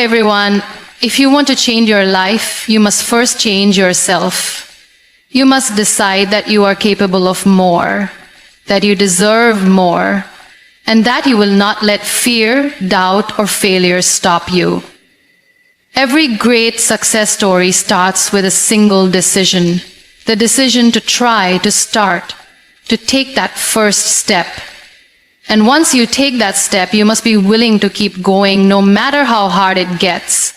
Everyone, if you want to change your life, you must first change yourself. You must decide that you are capable of more, that you deserve more, and that you will not let fear, doubt, or failure stop you. Every great success story starts with a single decision. The decision to try, to start, to take that first step. And once you take that step, you must be willing to keep going no matter how hard it gets.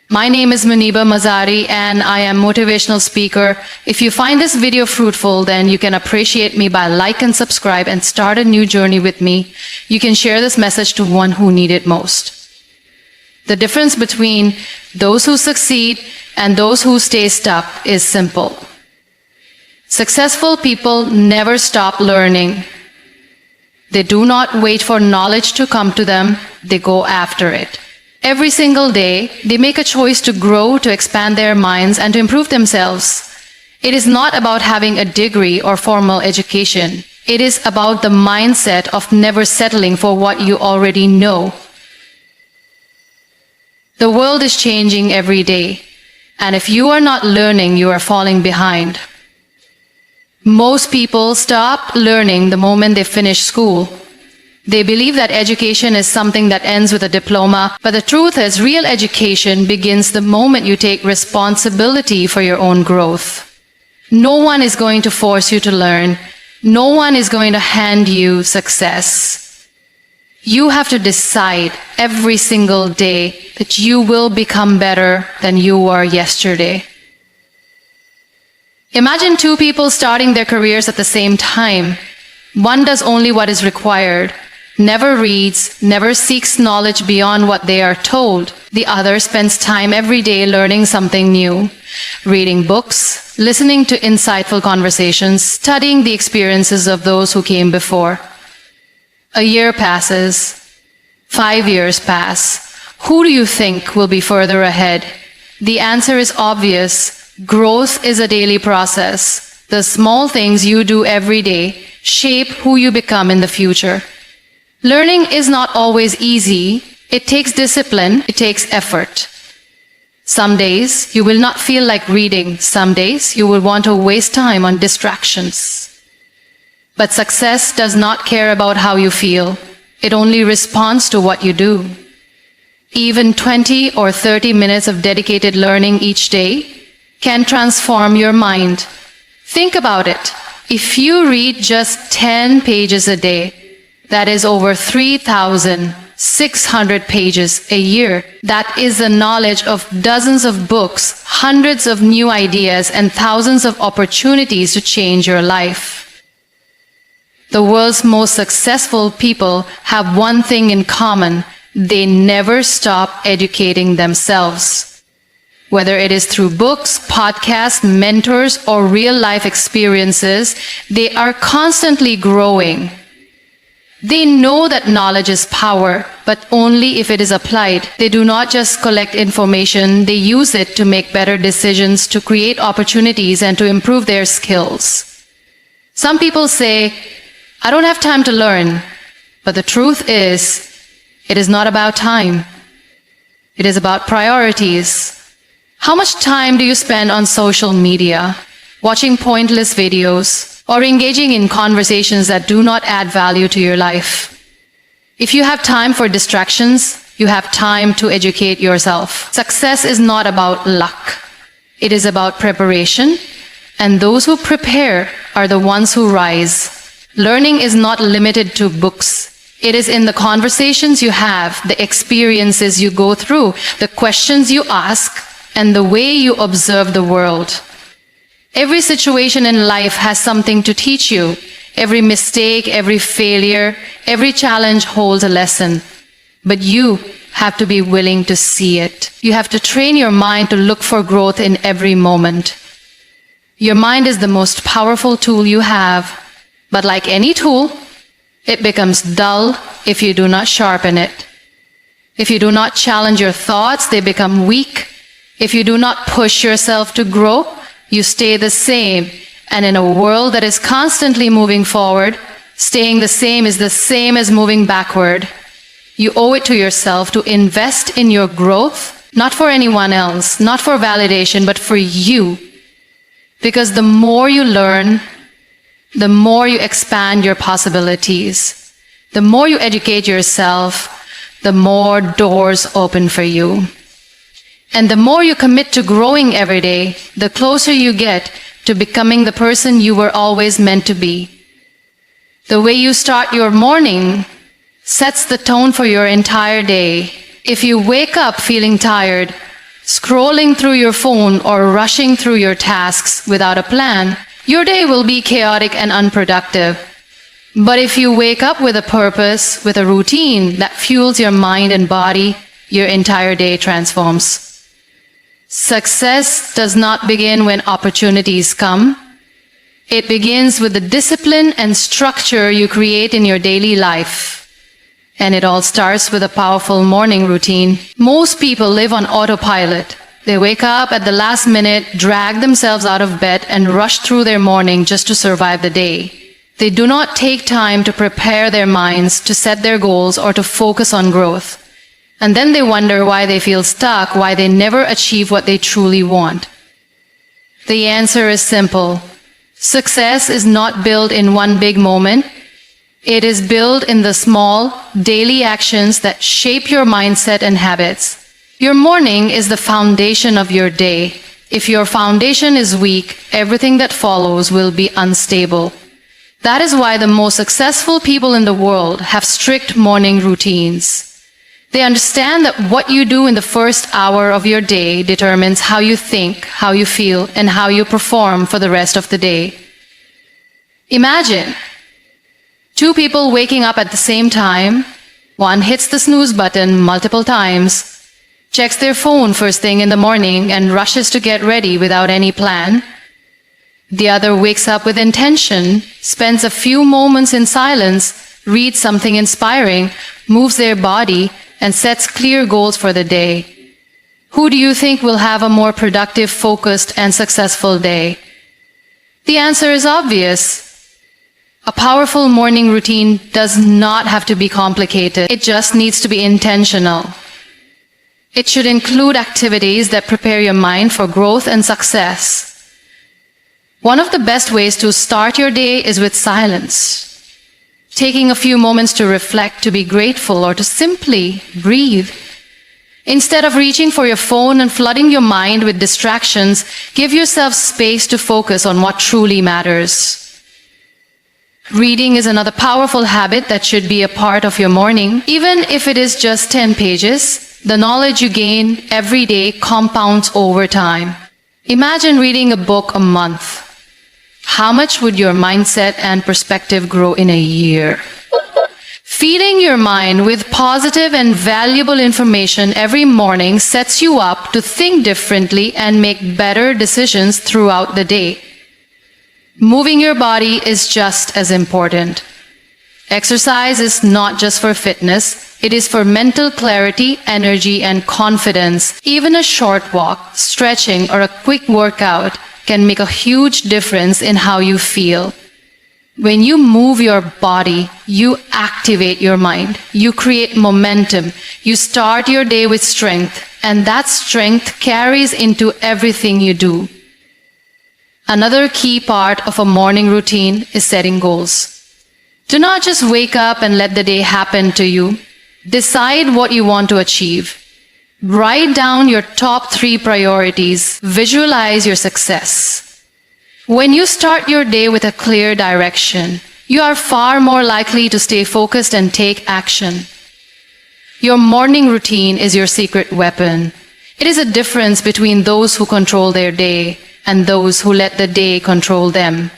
My name is Muniba Mazari and I am a motivational speaker. If you find this video fruitful, then you can appreciate me by like and subscribe and start a new journey with me. You can share this message to one who needs it most. The difference between those who succeed and those who stay stuck is simple. Successful people never stop learning. They do not wait for knowledge to come to them, they go after it. Every single day, they make a choice to grow, to expand their minds, and to improve themselves. It is not about having a degree or formal education. It is about the mindset of never settling for what you already know. The world is changing every day, and if you are not learning, you are falling behind. Most people stop learning the moment they finish school. They believe that education is something that ends with a diploma, but the truth is real education begins the moment you take responsibility for your own growth. No one is going to force you to learn. No one is going to hand you success. You have to decide every single day that you will become better than you were yesterday. Imagine two people starting their careers at the same time. One does only what is required, never reads, never seeks knowledge beyond what they are told. The other spends time every day learning something new, reading books, listening to insightful conversations, studying the experiences of those who came before. A year passes. 5 years pass. Who do you think will be further ahead? The answer is obvious. Growth is a daily process. The small things you do every day shape who you become in the future. Learning is not always easy. It takes discipline. It takes effort. Some days you will not feel like reading. Some days you will want to waste time on distractions. But success does not care about how you feel. It only responds to what you do. Even 20 or 30 minutes of dedicated learning each day can transform your mind. Think about it. If you read just 10 pages a day, that is over 3,600 pages a year. That is the knowledge of dozens of books, hundreds of new ideas, and thousands of opportunities to change your life. The world's most successful people have one thing in common. They never stop educating themselves. Whether it is through books, podcasts, mentors, or real-life experiences, they are constantly growing. They know that knowledge is power, but only if it is applied. They do not just collect information, they use it to make better decisions, to create opportunities, and to improve their skills. Some people say, I don't have time to learn. But the truth is, it is not about time. It is about priorities. How much time do you spend on social media, watching pointless videos, or engaging in conversations that do not add value to your life? If you have time for distractions, you have time to educate yourself. Success is not about luck. It is about preparation, and those who prepare are the ones who rise. Learning is not limited to books. It is in the conversations you have, the experiences you go through, the questions you ask, and the way you observe the world. Every situation in life has something to teach you. Every mistake, every failure, every challenge holds a lesson. But you have to be willing to see it. You have to train your mind to look for growth in every moment. Your mind is the most powerful tool you have. But like any tool, it becomes dull if you do not sharpen it. If you do not challenge your thoughts, they become weak. If you do not push yourself to grow, you stay the same. And in a world that is constantly moving forward, staying the same is the same as moving backward. You owe it to yourself to invest in your growth, not for anyone else, not for validation, but for you. Because the more you learn, the more you expand your possibilities. The more you educate yourself, the more doors open for you. And the more you commit to growing every day, the closer you get to becoming the person you were always meant to be. The way you start your morning sets the tone for your entire day. If you wake up feeling tired, scrolling through your phone or rushing through your tasks without a plan, your day will be chaotic and unproductive. But if you wake up with a purpose, with a routine that fuels your mind and body, your entire day transforms. Success does not begin when opportunities come. It begins with the discipline and structure you create in your daily life. And it all starts with a powerful morning routine. Most people live on autopilot. They wake up at the last minute, drag themselves out of bed, and rush through their morning just to survive the day. They do not take time to prepare their minds, to set their goals, or to focus on growth. And then they wonder why they feel stuck, why they never achieve what they truly want. The answer is simple. Success is not built in one big moment. It is built in the small, daily actions that shape your mindset and habits. Your morning is the foundation of your day. If your foundation is weak, everything that follows will be unstable. That is why the most successful people in the world have strict morning routines. They understand that what you do in the first hour of your day determines how you think, how you feel, and how you perform for the rest of the day. Imagine two people waking up at the same time. One hits the snooze button multiple times, checks their phone first thing in the morning, and rushes to get ready without any plan. The other wakes up with intention, spends a few moments in silence, reads something inspiring, moves their body, and sets clear goals for the day. Who do you think will have a more productive, focused, and successful day? The answer is obvious. A powerful morning routine does not have to be complicated. It just needs to be intentional. It should include activities that prepare your mind for growth and success. One of the best ways to start your day is with silence. Taking a few moments to reflect, to be grateful, or to simply breathe. Instead of reaching for your phone and flooding your mind with distractions, give yourself space to focus on what truly matters. Reading is another powerful habit that should be a part of your morning. Even if it is just 10 pages, the knowledge you gain every day compounds over time. Imagine reading a book a month. How much would your mindset and perspective grow in a year? Feeding your mind with positive and valuable information every morning sets you up to think differently and make better decisions throughout the day. Moving your body is just as important. Exercise is not just for fitness, it is for mental clarity, energy, and confidence. Even a short walk, stretching, or a quick workout can make a huge difference in how you feel. When you move your body, you activate your mind. You create momentum. You start your day with strength, and that strength carries into everything you do. Another key part of a morning routine is setting goals. Do not just wake up and let the day happen to you. Decide what you want to achieve. Write down your top 3 priorities. Visualize your success. When you start your day with a clear direction, you are far more likely to stay focused and take action. Your morning routine is your secret weapon. It is a difference between those who control their day and those who let the day control them.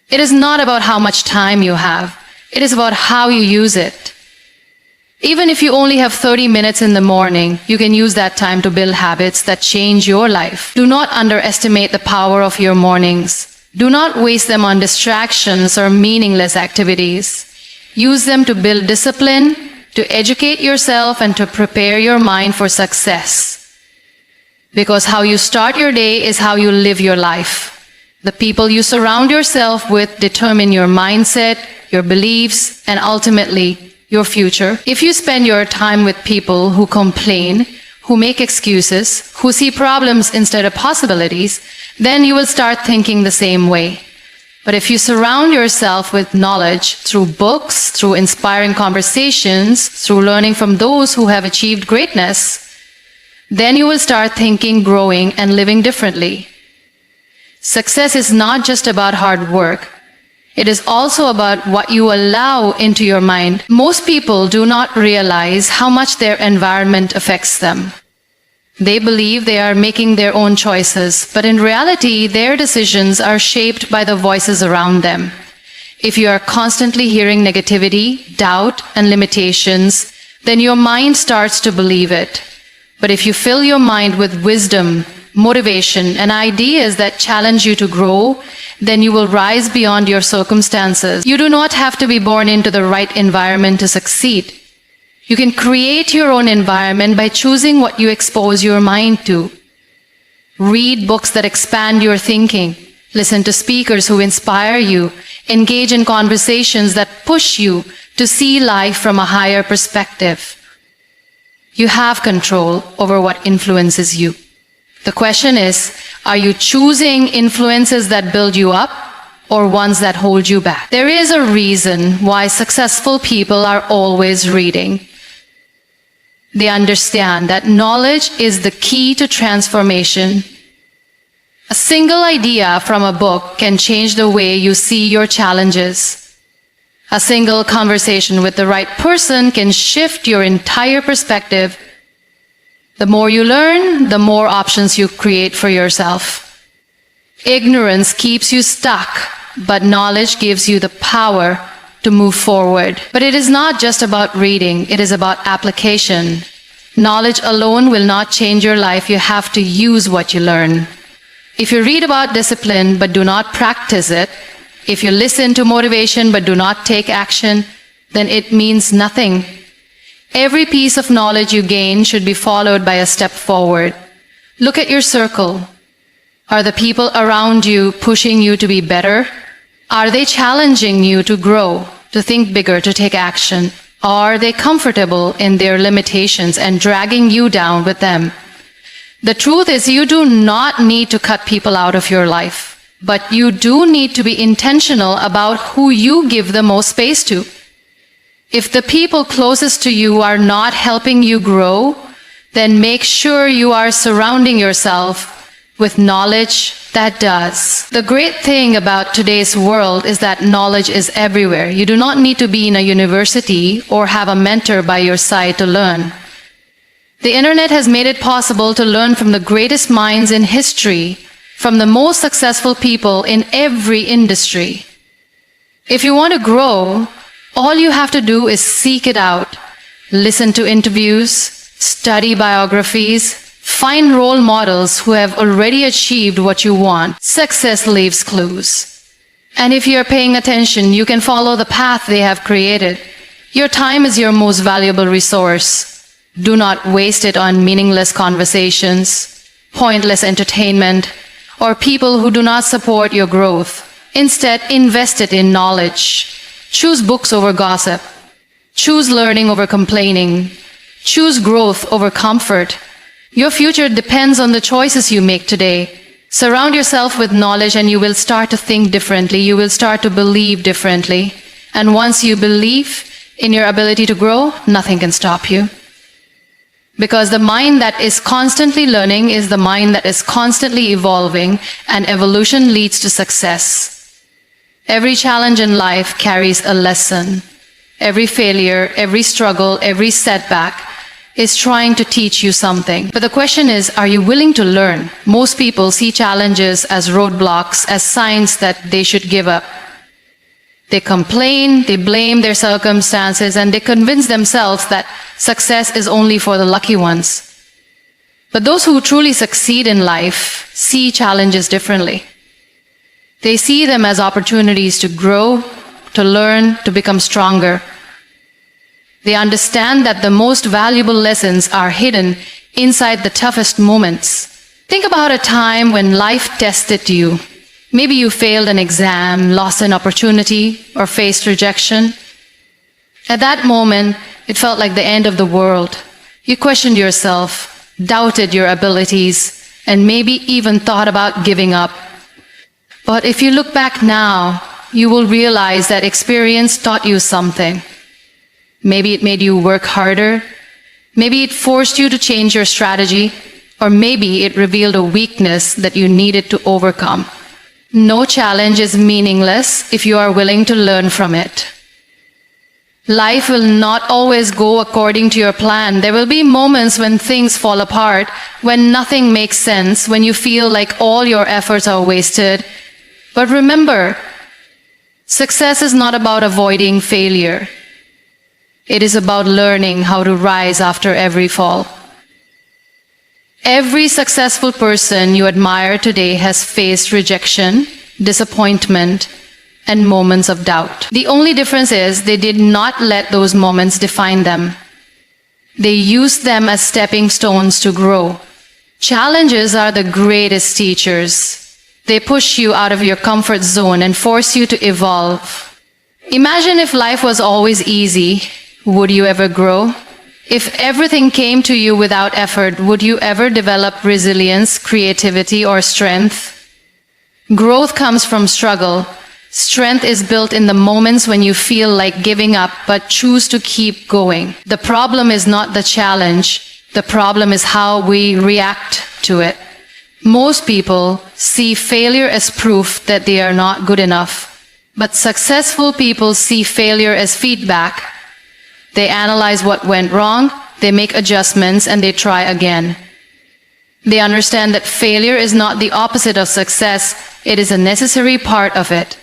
It is not about how much time you have. It is about how you use it. Even if you only have 30 minutes in the morning, you can use that time to build habits that change your life. Do not underestimate the power of your mornings. Do not waste them on distractions or meaningless activities. Use them to build discipline, to educate yourself, and to prepare your mind for success. Because how you start your day is how you live your life. The people you surround yourself with determine your mindset, your beliefs, and ultimately, your future. If you spend your time with people who complain, who make excuses, who see problems instead of possibilities, then you will start thinking the same way. But if you surround yourself with knowledge through books, through inspiring conversations, through learning from those who have achieved greatness, then you will start thinking, growing, and living differently. Success is not just about hard work. It is also about what you allow into your mind. Most people do not realize how much their environment affects them. They believe they are making their own choices, but in reality, their decisions are shaped by the voices around them. If you are constantly hearing negativity, doubt, and limitations, then your mind starts to believe it. But if you fill your mind with wisdom, motivation, and ideas that challenge you to grow, then you will rise beyond your circumstances. You do not have to be born into the right environment to succeed. You can create your own environment by choosing what you expose your mind to. Read books that expand your thinking. Listen to speakers who inspire you. Engage in conversations that push you to see life from a higher perspective. You have control over what influences you. The question is, are you choosing influences that build you up or ones that hold you back? There is a reason why successful people are always reading. They understand that knowledge is the key to transformation. A single idea from a book can change the way you see your challenges. A single conversation with the right person can shift your entire perspective. The more you learn, the more options you create for yourself. Ignorance keeps you stuck, but knowledge gives you the power to move forward. But it is not just about reading, it is about application. Knowledge alone will not change your life. You have to use what you learn. If you read about discipline but do not practice it, if you listen to motivation but do not take action, then it means nothing. Every piece of knowledge you gain should be followed by a step forward. Look at your circle. Are the people around you pushing you to be better? Are they challenging you to grow, to think bigger, to take action? Are they comfortable in their limitations and dragging you down with them? The truth is, you do not need to cut people out of your life, but you do need to be intentional about who you give the most space to. If the people closest to you are not helping you grow, then make sure you are surrounding yourself with knowledge that does. The great thing about today's world is that knowledge is everywhere. You do not need to be in a university or have a mentor by your side to learn. The internet has made it possible to learn from the greatest minds in history, from the most successful people in every industry. If you want to grow, all you have to do is seek it out. Listen to interviews, study biographies, find role models who have already achieved what you want. Success leaves clues. And if you're paying attention, you can follow the path they have created. Your time is your most valuable resource. Do not waste it on meaningless conversations, pointless entertainment, or people who do not support your growth. Instead, invest it in knowledge. Choose books over gossip. Choose learning over complaining. Choose growth over comfort. Your future depends on the choices you make today. Surround yourself with knowledge and you will start to think differently. You will start to believe differently. And once you believe in your ability to grow, nothing can stop you. Because the mind that is constantly learning is the mind that is constantly evolving, and evolution leads to success. Every challenge in life carries a lesson. Every failure, every struggle, every setback is trying to teach you something. But the question is, are you willing to learn? Most people see challenges as roadblocks, as signs that they should give up. They complain, they blame their circumstances, and they convince themselves that success is only for the lucky ones. But those who truly succeed in life see challenges differently. They see them as opportunities to grow, to learn, to become stronger. They understand that the most valuable lessons are hidden inside the toughest moments. Think about a time when life tested you. Maybe you failed an exam, lost an opportunity, or faced rejection. At that moment, it felt like the end of the world. You questioned yourself, doubted your abilities, and maybe even thought about giving up. But if you look back now, you will realize that experience taught you something. Maybe it made you work harder. Maybe it forced you to change your strategy. Or maybe it revealed a weakness that you needed to overcome. No challenge is meaningless if you are willing to learn from it. Life will not always go according to your plan. There will be moments when things fall apart, when nothing makes sense, when you feel like all your efforts are wasted. But remember, success is not about avoiding failure. It is about learning how to rise after every fall. Every successful person you admire today has faced rejection, disappointment, and moments of doubt. The only difference is they did not let those moments define them. They used them as stepping stones to grow. Challenges are the greatest teachers. They push you out of your comfort zone and force you to evolve. Imagine if life was always easy. Would you ever grow? If everything came to you without effort, would you ever develop resilience, creativity, or strength? Growth comes from struggle. Strength is built in the moments when you feel like giving up but choose to keep going. The problem is not the challenge. The problem is how we react to it. Most people see failure as proof that they are not good enough. But successful people see failure as feedback. They analyze what went wrong, they make adjustments, and they try again. They understand that failure is not the opposite of success, it is a necessary part of it.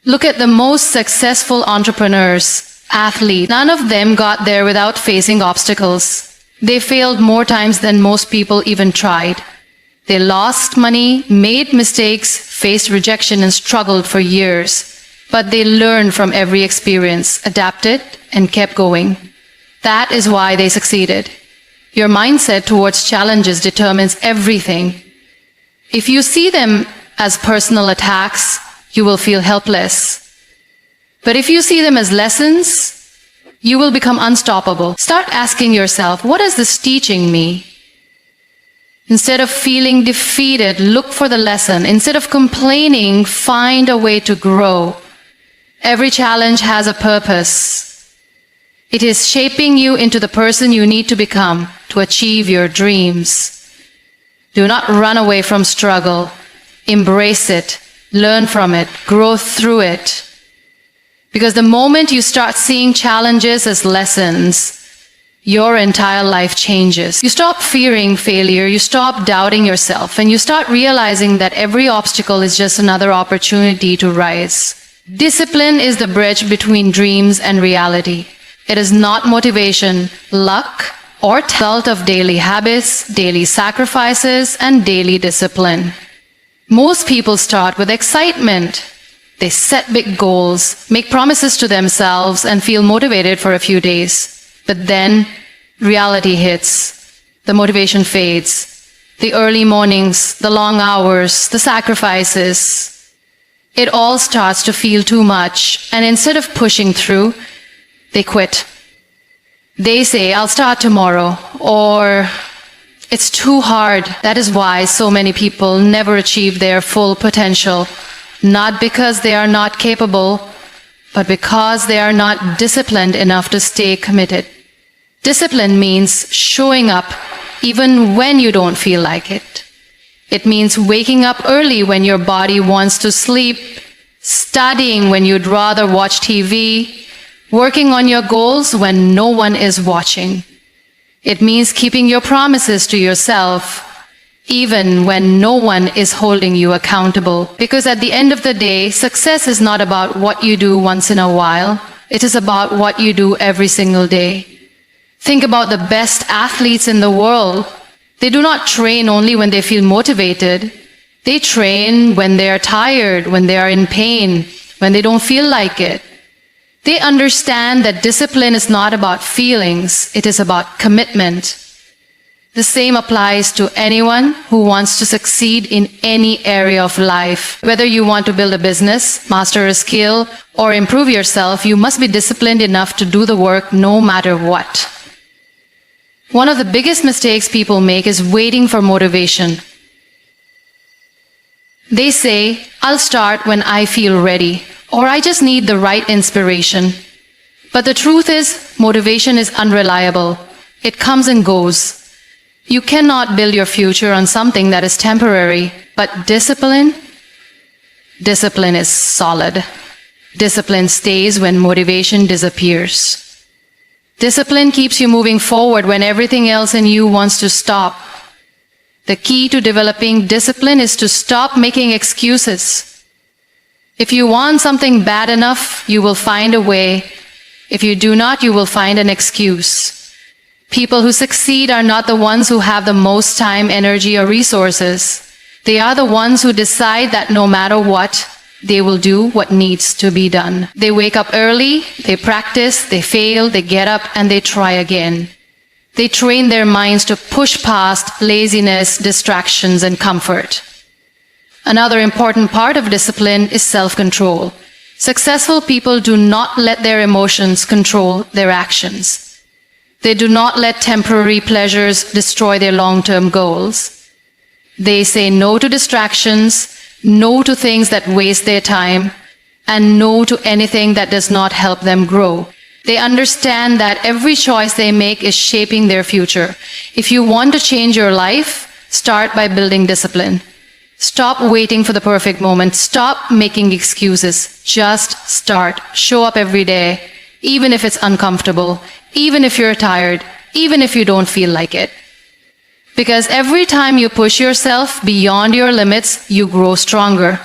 Look at the most successful entrepreneurs, athletes. None of them got there without facing obstacles. They failed more times than most people even tried. They lost money, made mistakes, faced rejection, and struggled for years. But they learned from every experience, adapted, and kept going. That is why they succeeded. Your mindset towards challenges determines everything. If you see them as personal attacks, you will feel helpless. But if you see them as lessons, you will become unstoppable. Start asking yourself, what is this teaching me? Instead of feeling defeated, look for the lesson. Instead of complaining, find a way to grow. Every challenge has a purpose. It is shaping you into the person you need to become to achieve your dreams. Do not run away from struggle. Embrace it. Learn from it. Grow through it. Because the moment you start seeing challenges as lessons, your entire life changes. You stop fearing failure, you stop doubting yourself, and you start realizing that every obstacle is just another opportunity to rise. Discipline is the bridge between dreams and reality. It is not motivation, luck, or result of daily habits, daily sacrifices, and daily discipline. Most people start with excitement. They set big goals, make promises to themselves, and feel motivated for a few days. But then reality hits. The motivation fades. The early mornings, the long hours, the sacrifices. It all starts to feel too much, and instead of pushing through, they quit. They say, I'll start tomorrow, or it's too hard. That is why so many people never achieve their full potential, not because they are not capable, but because they are not disciplined enough to stay committed. Discipline means showing up even when you don't feel like it. It means waking up early when your body wants to sleep, studying when you'd rather watch TV, working on your goals when no one is watching. It means keeping your promises to yourself, even when no one is holding you accountable. Because at the end of the day, success is not about what you do once in a while. It is about what you do every single day. Think about the best athletes in the world. They do not train only when they feel motivated. They train when they are tired, when they are in pain, when they don't feel like it. They understand that discipline is not about feelings, it is about commitment. The same applies to anyone who wants to succeed in any area of life. Whether you want to build a business, master a skill, or improve yourself, you must be disciplined enough to do the work no matter what. One of the biggest mistakes people make is waiting for motivation. They say, I'll start when I feel ready, or I just need the right inspiration. But the truth is, motivation is unreliable. It comes and goes. You cannot build your future on something that is temporary, but discipline is solid. Discipline stays when motivation disappears. Discipline keeps you moving forward when everything else in you wants to stop. The key to developing discipline is to stop making excuses. If you want something bad enough, you will find a way. If you do not, you will find an excuse. People who succeed are not the ones who have the most time, energy, or resources. They are the ones who decide that no matter what, they will do what needs to be done. They wake up early, they practice, they fail, they get up, and they try again. They train their minds to push past laziness, distractions, and comfort. Another important part of discipline is self-control. Successful people do not let their emotions control their actions. They do not let temporary pleasures destroy their long-term goals. They say no to distractions, no to things that waste their time, and no to anything that does not help them grow. They understand that every choice they make is shaping their future. If you want to change your life, start by building discipline. Stop waiting for the perfect moment. Stop making excuses. Just start. Show up every day, even if it's uncomfortable, even if you're tired, even if you don't feel like it. Because every time you push yourself beyond your limits, you grow stronger.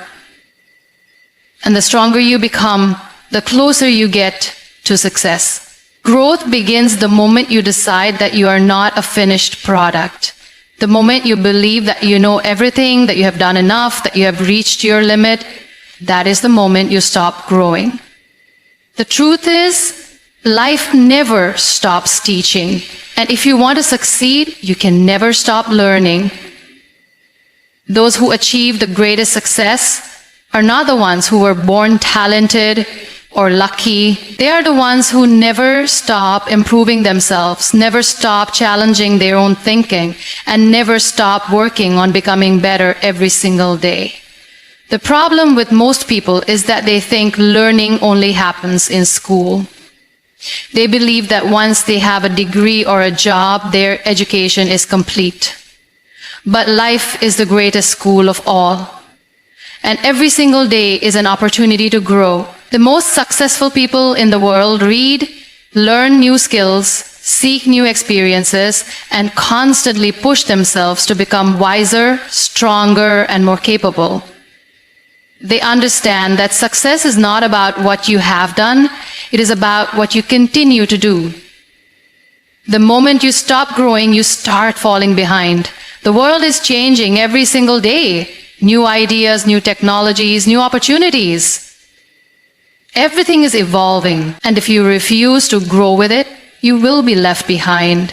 And the stronger you become, the closer you get to success. Growth begins the moment you decide that you are not a finished product. The moment you believe that you know everything, that you have done enough, that you have reached your limit, that is the moment you stop growing. The truth is, life never stops teaching. And if you want to succeed, you can never stop learning. Those who achieve the greatest success are not the ones who were born talented or lucky. They are the ones who never stop improving themselves, never stop challenging their own thinking, and never stop working on becoming better every single day. The problem with most people is that they think learning only happens in school. They believe that once they have a degree or a job, their education is complete. But life is the greatest school of all. And every single day is an opportunity to grow. The most successful people in the world read, learn new skills, seek new experiences, and constantly push themselves to become wiser, stronger, and more capable. They understand that success is not about what you have done, it is about what you continue to do. The moment you stop growing, you start falling behind. The world is changing every single day. New ideas, new technologies, new opportunities. Everything is evolving, and if you refuse to grow with it, you will be left behind.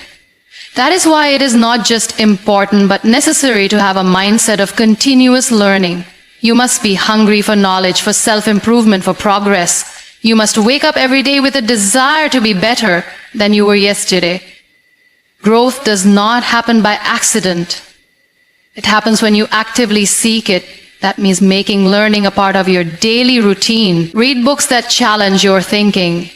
That is why it is not just important but necessary to have a mindset of continuous learning. You must be hungry for knowledge, for self-improvement, for progress. You must wake up every day with a desire to be better than you were yesterday. Growth does not happen by accident. It happens when you actively seek it. That means making learning a part of your daily routine. Read books that challenge your thinking.